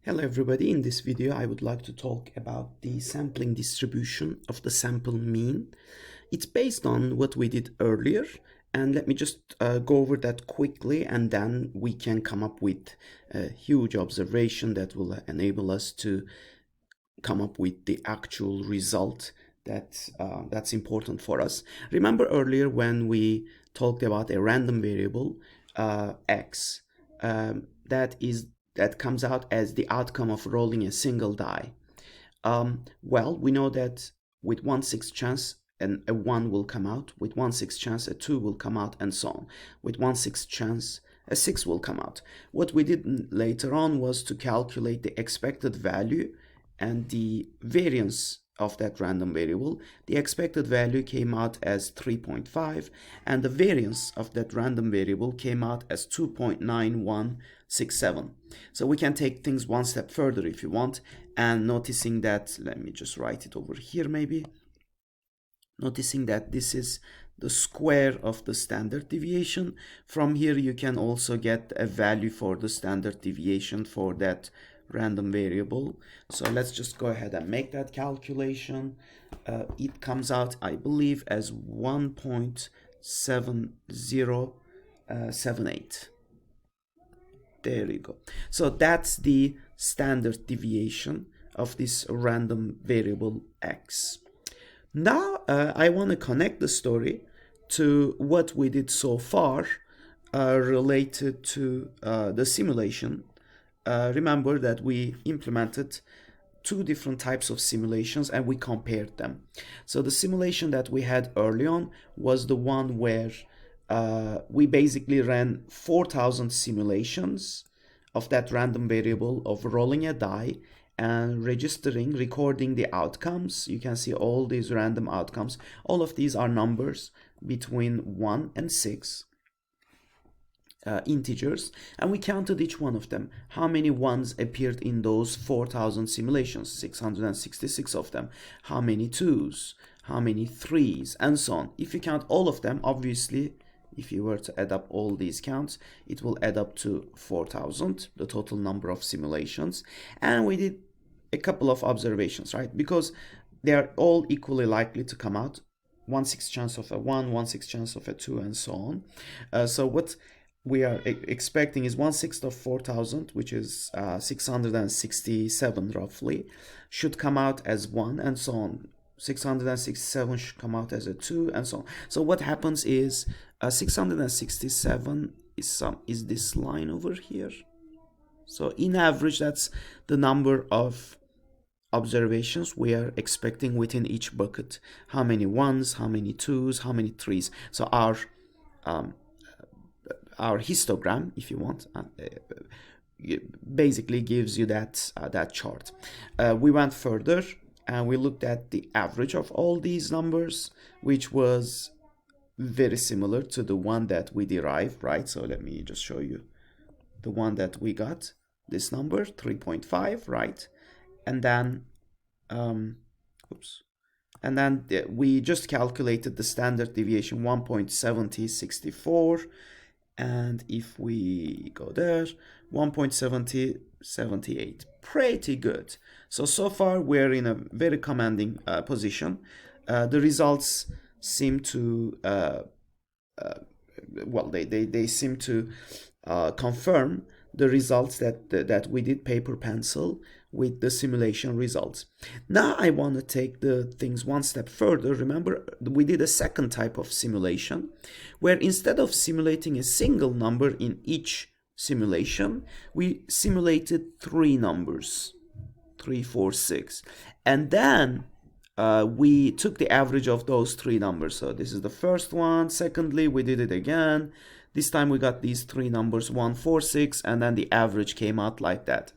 Hello everybody, in this video I would like to talk about the sampling distribution of the sample mean. It's based on what we did earlier, and let me just go over that quickly, and then we can come up with a huge observation that will enable us to come up with the actual result that's important for us. Remember earlier when we talked about a random variable x that comes out as the outcome of rolling a single die. Well, we know that with 1/6 chance a 1 will come out, with 1/6 chance a 2 will come out, and so on. With 1/6 chance a 6 will come out. What we did later on was to calculate the expected value and the variance of that random variable. The expected value came out as 3.5, and the variance of that random variable came out as 2.9167. So we can take things one step further if you want, and noticing that, let me just write it over here maybe, noticing that this is the square of the standard deviation. From here you can also get a value for the standard deviation for that random variable. So let's just go ahead and make that calculation. It comes out, I believe, as 1.7078. There you go. So that's the standard deviation of this random variable x. Now I want to connect the story to what we did so far related to the simulation. Remember that we implemented two different types of simulations and we compared them. So the simulation that we had early on was the one where we basically ran 4,000 simulations of that random variable of rolling a die and recording the outcomes. You can see all these random outcomes. All of these are numbers between 1 and 6. Integers, and we counted each one of them. How many ones appeared in those 4,000 simulations? 666 of them. How many 2s? How many 3s? And so on. If you count all of them, obviously, if you were to add up all these counts, it will add up to 4,000, the total number of simulations. And we did a couple of observations, right? Because they are all equally likely to come out. 1/6 chance of a 1, 1/6 chance of a 2, and so on. So what we are expecting is 1/6 of 4,000, which is 667 roughly, should come out as 1, and so on. 667 should come out as a 2, and so on. So what happens is 667 is this line over here. So in average, that's the number of observations we are expecting within each bucket. How many 1s, how many 2s, how many 3s. So our histogram, if you want, basically gives you that chart. We went further and we looked at the average of all these numbers, which was very similar to the one that we derived, right? So let me just show you the one that we got, this number 3.5, right? And then we just calculated the standard deviation 1.7064, and if we go there, 1.7078. Pretty good. So far we're in a very commanding position. The results seem to they seem to confirm the results that we did paper pencil with the simulation results. Now I want to take the things one step further. Remember, we did a second type of simulation where instead of simulating a single number in each simulation, we simulated 3 numbers, 3, 4, 6, and then we took the average of those 3 numbers. So this is the first one. Secondly, we did it again. This time we got these 3 numbers, 1, 4, 6, and then the average came out like that.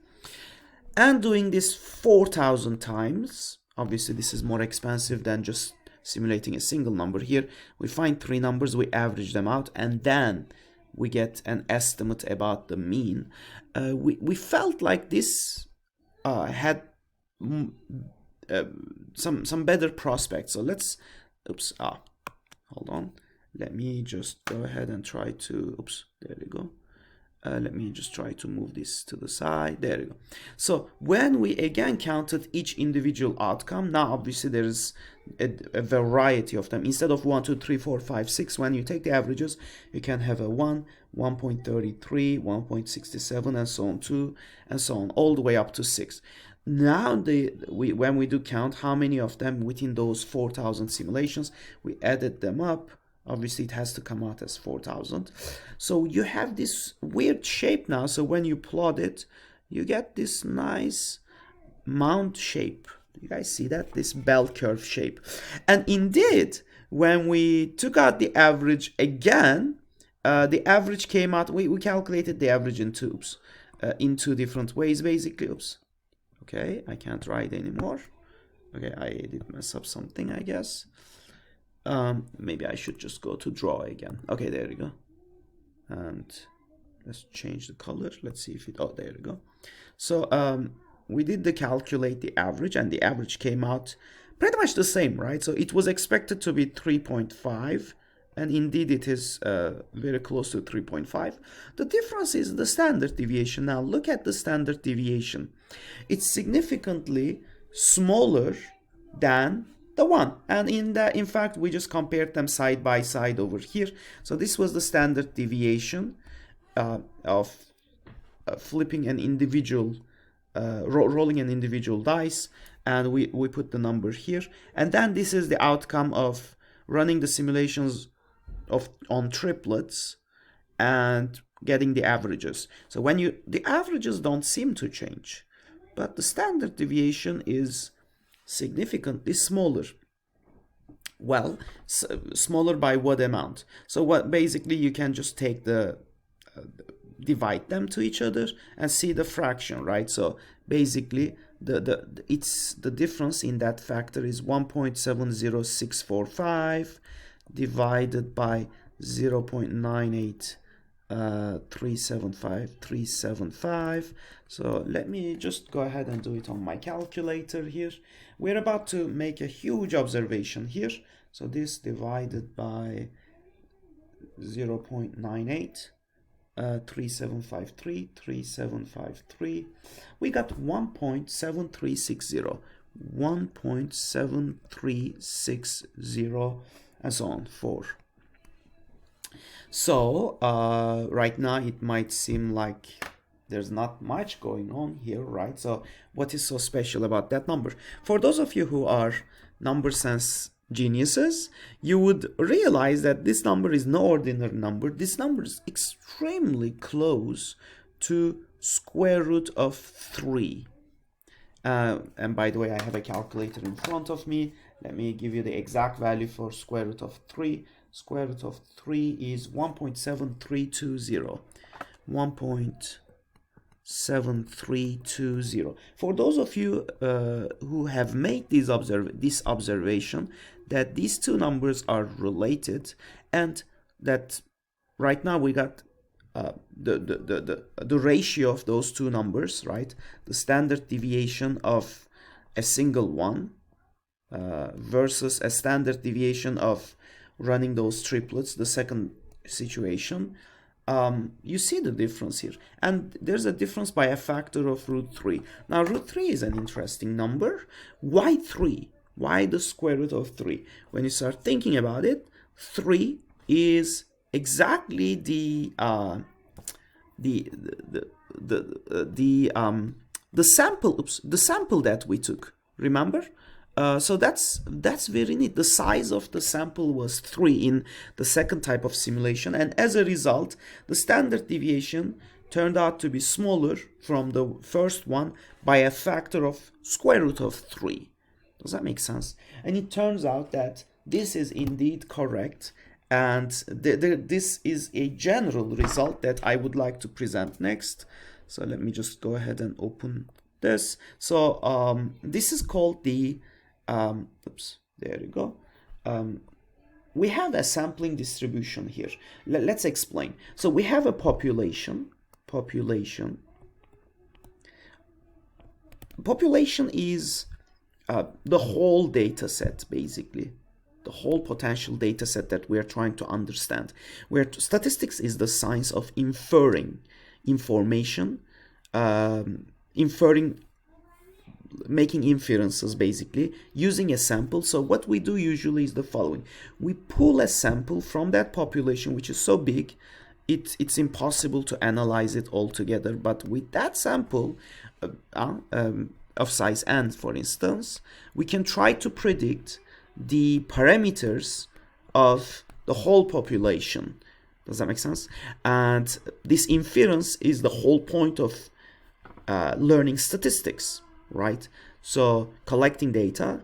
And doing this 4,000 times, obviously this is more expensive than just simulating a single number. Here we find 3 numbers, we average them out, and then we get an estimate about the mean. We felt like this had some better prospects. So let's, hold on. Let me just go ahead and try to, there we go. Let me just try to move this to the side. There you go. So when we again counted each individual outcome, now obviously there is a variety of them. Instead of 1, 2, 3, 4, 5, 6, when you take the averages, you can have a 1, 1.33, 1.67, and so on, 2, and so on, all the way up to 6. Now when we do count how many of them within those 4,000 simulations, we added them up. Obviously it has to come out as 4,000. So you have this weird shape now. So when you plot it, you get this nice mound shape. You guys see that? This bell curve shape. And indeed, when we took out the average again, the average came out, we calculated the average in in two different ways, basically. Oops. Okay, I can't write anymore. Okay, I did mess up something, I guess. Maybe I should just go to draw again. Okay, there we go. And let's change the color. Let's see if it, oh, there we go. So we did the calculate the average, and the average came out pretty much the same, right? So it was expected to be 3.5, and indeed it is very close to 3.5. The difference is the standard deviation. Now look at the standard deviation. It's significantly smaller than the one, and in fact we just compared them side by side over here. So this was the standard deviation of flipping an individual rolling an individual dice, and we put the number here, and then this is the outcome of running the simulations on triplets and getting the averages. So when the averages don't seem to change, but the standard deviation is significantly smaller. Well, smaller by what amount? So what basically you can just take the divide them to each other and see the fraction, right? So basically the difference in that factor is 1.70645 divided by 0.98375. So let me just go ahead and do it on my calculator here. We're about to make a huge observation here. So this divided by 0.98 3753, we got 1.7360, 1.7360, and so on, 4. So right now it might seem like there's not much going on here, right? So what is so special about that number? For those of you who are number sense geniuses, you would realize that this number is no ordinary number. This number is extremely close to square root of 3. And by the way, I have a calculator in front of me. Let me give you the exact value for square root of 3. Square root of 3 is 1.7320. 1.7320. For those of you who have made this observation, that these two numbers are related, and that right now we got the ratio of those two numbers, right? The standard deviation of a single one versus a standard deviation of running those triplets, the second situation. You see the difference here, and there's a difference by a factor of root 3. Now root 3 is an interesting number. Why 3? Why the square root of 3? When you start thinking about it, 3 is exactly the sample that we took. Remember? So that's very neat. The size of the sample was 3 in the second type of simulation, and as a result, the standard deviation turned out to be smaller from the first one by a factor of square root of 3. Does that make sense? And it turns out that this is indeed correct, and this is a general result that I would like to present next. So let me just go ahead and open this. So this is called the oops, there you go. We have a sampling distribution here. Let's explain. So we have a population. Population is the whole data set, basically. The whole potential data set that we are trying to understand. Where statistics is the science of inferring information, inferring, making inferences basically using a sample. So what we do usually is the following: we pull a sample from that population, which is so big it's impossible to analyze it altogether, but with that sample of size n, for instance, we can try to predict the parameters of the whole population. Does that make sense? And this inference is the whole point of learning statistics, right? So collecting data,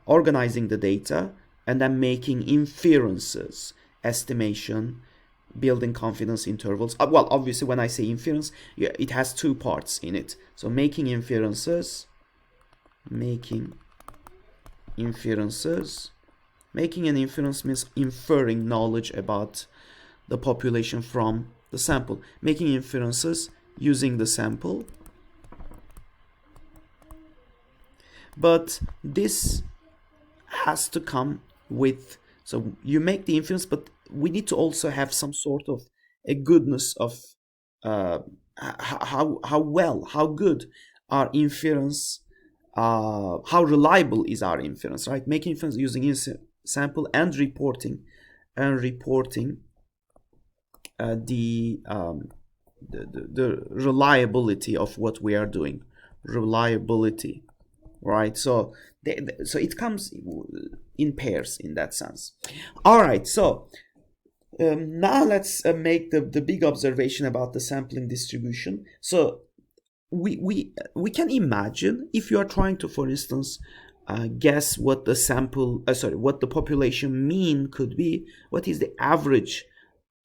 organizing the data, and then making inferences, estimation, building confidence intervals. Well, obviously when I say inference, it has two parts in it. So making inferences, making an inference means inferring knowledge about the population from the sample, making inferences using the sample. But this has to come with, so you make the inference, but we need to also have some sort of a goodness of how good our inference, how reliable is our inference, right? Making inference using sample and reporting the reliability of what we are doing, reliability, right? So so it comes in pairs in that sense. All right, so now let's make the big observation about the sampling distribution. So we can imagine, if you are trying to, for instance, guess what the what the population mean could be, what is the average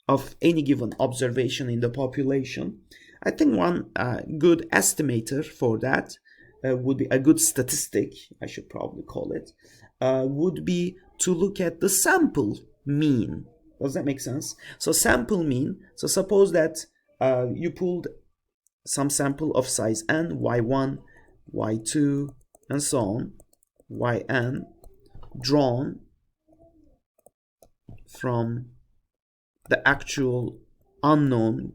of any given observation in the population. I think one good estimator for that would be, a good statistic, I should probably call it, would be to look at the sample mean. Does that make sense? So sample mean, so suppose that you pulled some sample of size n, y1, y2, and so on, yn, drawn from the actual unknown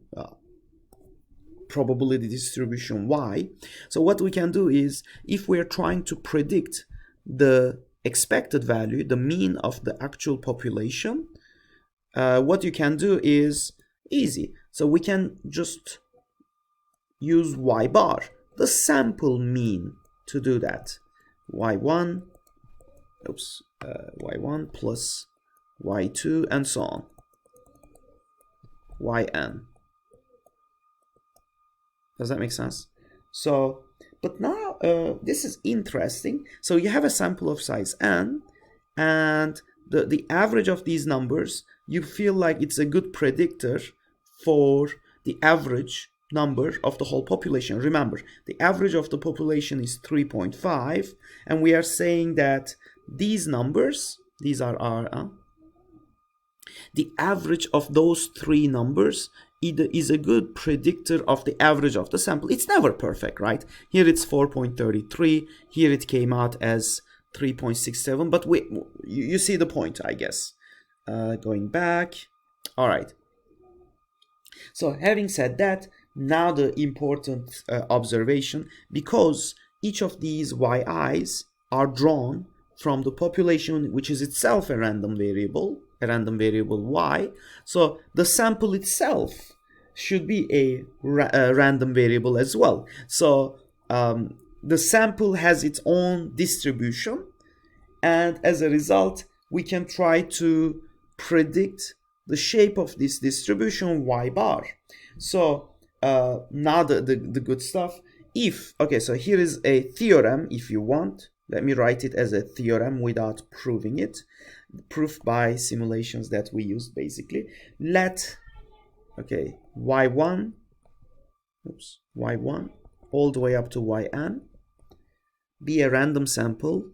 probability distribution y. So what we can do is, if we're trying to predict the expected value, the mean of the actual population, what you can do is easy. So we can just use y bar, the sample mean, to do that. y1 plus y2 and so on, yn. Does that make sense? So, but now this is interesting. So you have a sample of size n, and the average of these numbers, you feel like it's a good predictor for the average number of the whole population. Remember, the average of the population is 3.5, and we are saying that these numbers, these are our the average of those three numbers is a good predictor of the average of the sample. It's never perfect, right? Here it's 4.33, here it came out as 3.67, but you see the point, I guess. Going back, all right. So having said that, now the important observation, because each of these yi's are drawn from the population, which is itself a random variable y, so the sample itself should be a random variable as well. So the sample has its own distribution, and as a result, we can try to predict the shape of this distribution y bar. So now the good stuff. Okay, so here is a theorem, if you want. Let me write it as a theorem without proving it. Proof by simulations that we used, basically. Let, okay, y1 all the way up to yn be a random sample,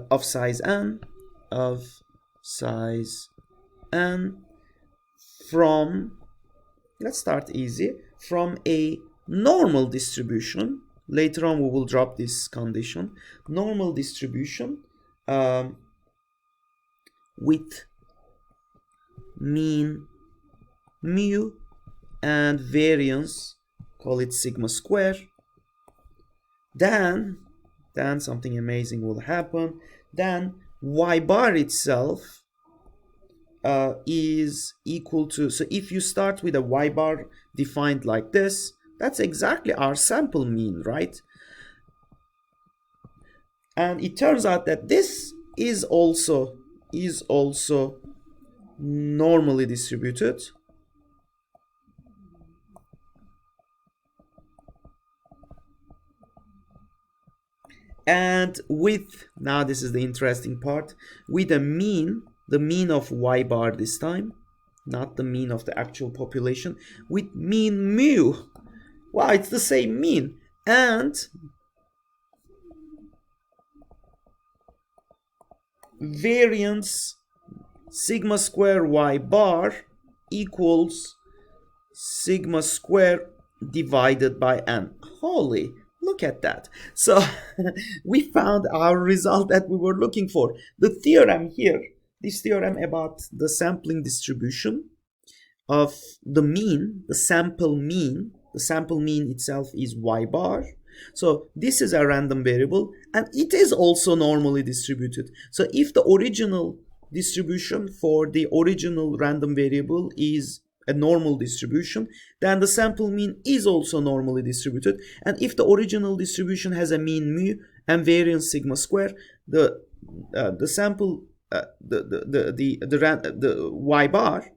of size n, from, let's start easy, from a normal distribution. Later on we will drop this condition. Normal distribution with mean mu and variance, call it sigma square, then something amazing will happen. Then y bar itself is equal to, so if you start with a y bar defined like this, that's exactly our sample mean, right? And it turns out that this is also normally distributed. And with, now this is the interesting part, with a mean, the mean of y bar this time, not the mean of the actual population, with mean mu. Wow, it's the same mean. And variance sigma square y bar equals sigma square divided by n. Holy, look at that. So we found our result that we were looking for. The theorem here, this theorem about the sampling distribution of the mean, the sample mean itself is y bar. So this is a random variable and it is also normally distributed. So if the original distribution for the original random variable is a normal distribution, then the sample mean is also normally distributed. And if the original distribution has a mean mu and variance sigma square, the sample the y bar,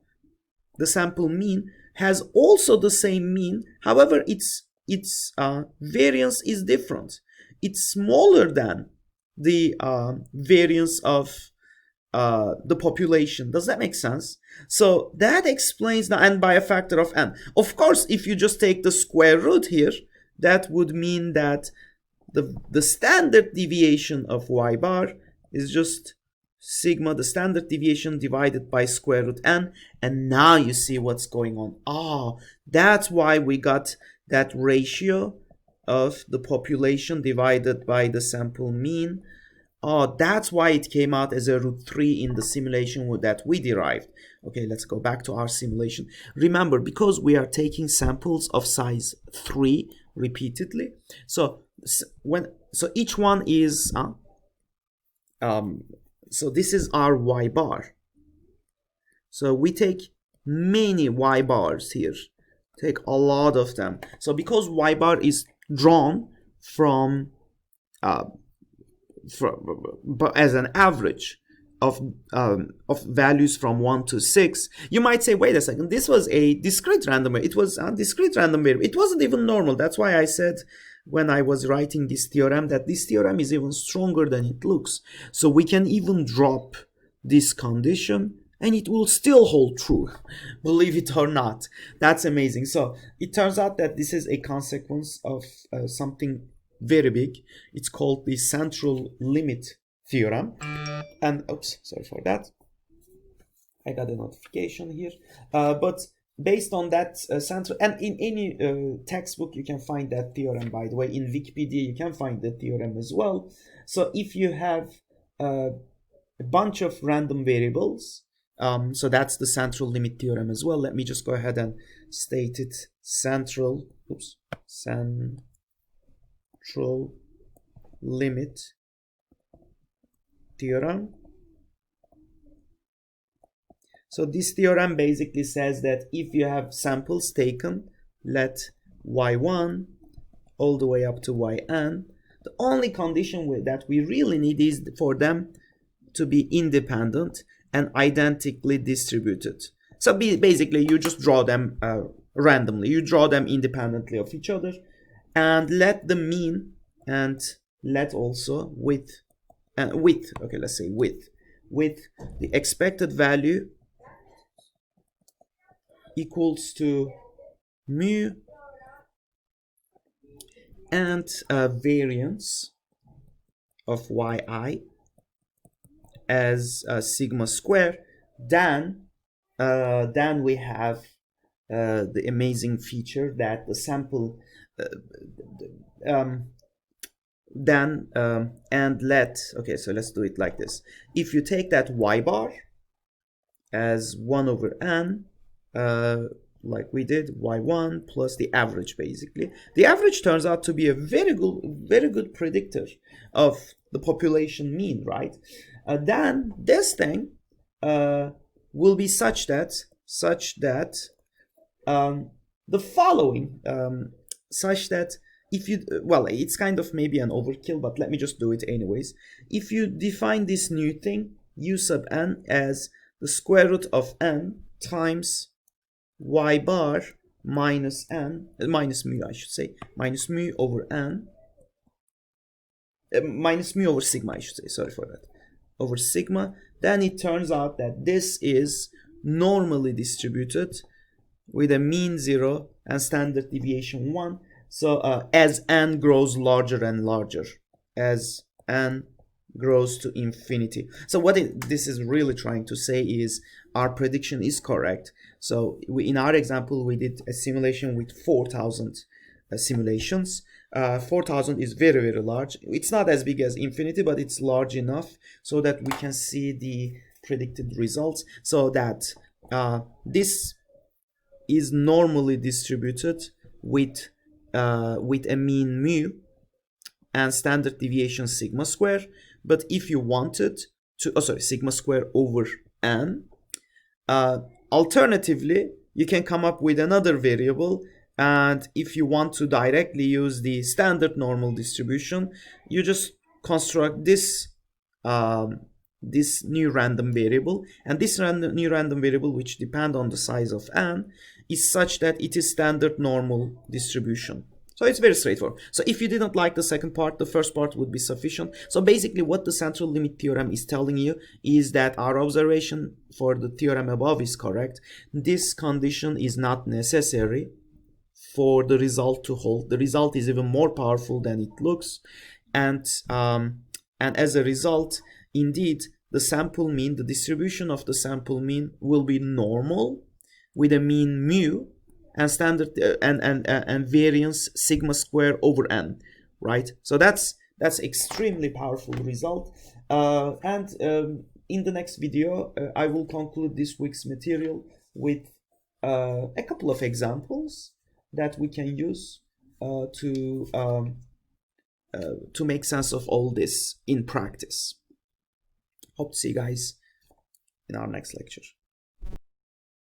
the sample mean, has also the same mean. However, its variance is different. It's smaller than the variance of the population. Does that make sense? So that explains now, and by a factor of n. Of course, if you just take the square root here, that would mean that the standard deviation of y bar is just sigma, the standard deviation, divided by square root n. And now you see what's going on. That's why we got that ratio of the population divided by the sample mean. That's why it came out as a root 3 in the simulation that we derived. Okay, let's go back to our simulation. Remember, because we are taking samples of size 3 repeatedly, so each one is so this is our y bar. So we take many y bars here, take a lot of them. So because y bar is drawn from as an average of values from 1 to 6, you might say, wait a second, this was a discrete random variable. It was a discrete random variable. It wasn't even normal. That's why I said when I was writing this theorem that this theorem is even stronger than it looks. So we can even drop this condition and it will still hold true, believe it or not. That's amazing. So it turns out that this is a consequence of something very big. It's called the central limit theorem. And oops, sorry for that, I got a notification here. But based on that central, and in any textbook you can find that theorem, by the way. In Wikipedia you can find the theorem as well. So if you have a bunch of random variables, so that's the central limit theorem as well. Let me just go ahead and state it. Central limit theorem. So this theorem basically says that if you have samples taken, let y1 all the way up to yn, the only condition that we really need is for them to be independent and identically distributed. So basically you just draw them randomly. You draw them independently of each other and let the mean and let also with the expected value equals to mu and variance of yi as sigma square. Then we have the amazing feature that the sample and let, okay, so let's do it like this. If you take that y bar as 1 over n, like we did, y1 plus the average. Basically the average turns out to be a very good predictor of the population mean, right? Then this thing will be such that the following, such that if you, well, it's kind of maybe an overkill, but let me just do it anyways. If you define this new thing u sub n as the square root of n times y bar minus n, minus mu, I should say, minus mu over n, minus mu over sigma, I should say, sorry for that, over sigma, then it turns out that this is normally distributed with a mean 0 and standard deviation 1. So as n grows larger and larger, as n grows to infinity. So what this is really trying to say is our prediction is correct. So in our example, we did a simulation with 4,000 simulations. 4,000 is very large. It's not as big as infinity, but it's large enough so that we can see the predicted results. So that this is normally distributed with a mean mu and standard deviation sigma square. But if you wanted to, sigma square over n, alternatively, you can come up with another variable. And if you want to directly use the standard normal distribution, you just construct this this new random variable, and this new random variable, which depend on the size of n, is such that it is standard normal distribution. So it's very straightforward. So if you didn't like the second part, the first part would be sufficient. So basically what the central limit theorem is telling you is that our observation for the theorem above is correct. This condition is not necessary for the result to hold. The result is even more powerful than it looks, and as a result, indeed, the sample mean, the distribution of the sample mean, will be normal with a mean mu and standard and variance sigma square over n, right? So that's extremely powerful result. In the next video, I will conclude this week's material with a couple of examples that we can use to make sense of all this in practice. Hope to see you guys in our next lecture.